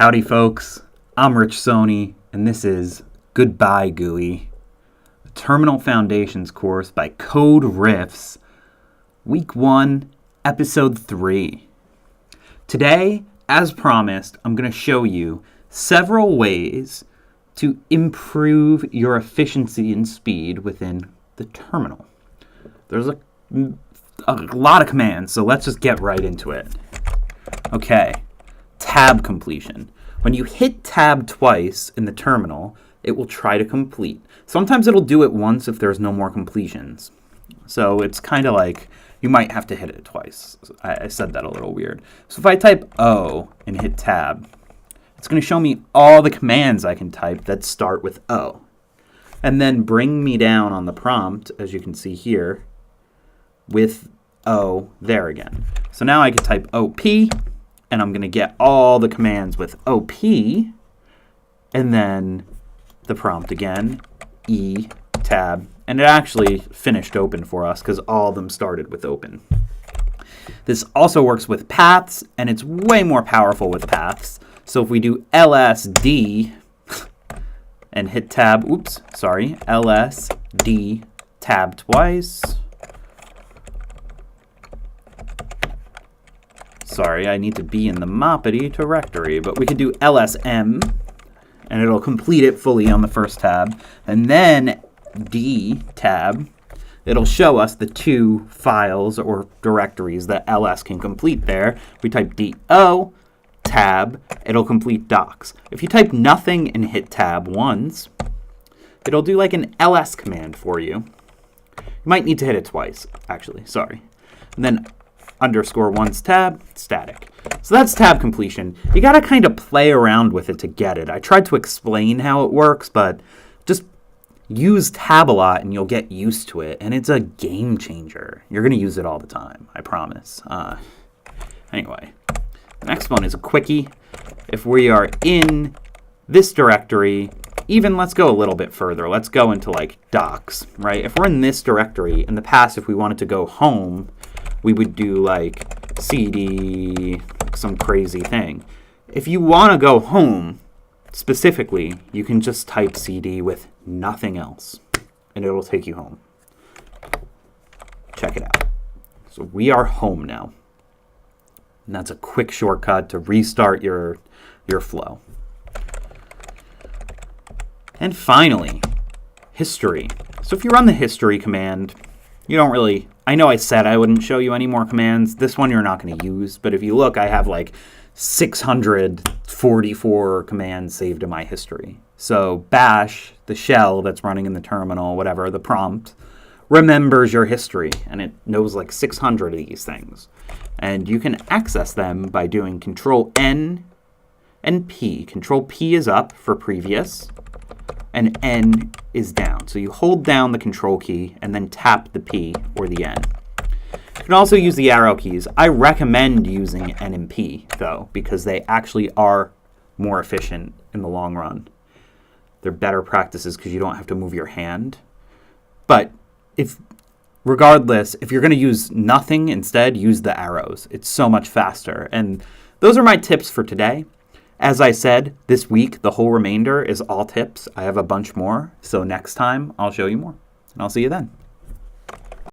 Howdy, folks. I'm Rich Sony, and this is Goodbye, GUI, a Terminal Foundations course by Coderiffs, Week 1, Episode 3. Today, as promised, I'm going to show you several ways to improve your efficiency and speed within the terminal. There's a lot of commands, so let's just get right into it. Okay. Tab completion. When you hit tab twice in the terminal, it will try to complete. Sometimes it'll do it once if there's no more completions. So it's kind of like you might have to hit it twice. I said that a little weird. So if I type O and hit tab, it's going to show me all the commands I can type that start with O. And then bring me down on the prompt, as you can see here, with O there again. So now I can type OP, and I'm going to get all the commands with OP, and then the prompt again, E, tab, and it actually finished open for us because all of them started with open. This also works with paths, and it's way more powerful with paths. So if we do LSD and hit tab, LSD tab twice. Sorry, I need to be in the Moppity directory, but we could do LSM, and it'll complete it fully on the first tab. And then D tab, it'll show us the two files or directories that LS can complete there. We type DO tab, it'll complete docs. If you type nothing and hit tab once, it'll do like an LS command for you. You might need to hit it twice, actually, sorry. And then _once tab, static. So that's tab completion. You gotta kind of play around with it to get it. I tried to explain how it works, but just use tab a lot and you'll get used to it. And it's a game changer. You're gonna use it all the time, I promise. Anyway, the next one is a quickie. If we are in this directory, even let's go a little bit further. Let's go into like docs, right? If we're in this directory, in the past, if we wanted to go home, we would do like CD, some crazy thing. If you want to go home specifically, you can just type CD with nothing else, and it'll take you home. Check it out. So we are home now. And that's a quick shortcut to restart your flow. And finally, history. So if you run the history command, you don't really, I know I said I wouldn't show you any more commands. This one you're not going to use, but if you look, I have like 644 commands saved in my history. So bash, the shell that's running in the terminal, whatever, the prompt, remembers your history, and it knows like 600 of these things. And you can access them by doing Control N and P. Control P is up for previous, and N is down. So you hold down the control key and then tap the P or the N. You can also use the arrow keys. I recommend using N and P, though, because they actually are more efficient in the long run. They're better practices because you don't have to move your hand. But regardless, if you're going to use nothing instead, use the arrows. It's so much faster. And those are my tips for today. As I said, this week, the whole remainder is all tips. I have a bunch more, so next time I'll show you more. And I'll see you then.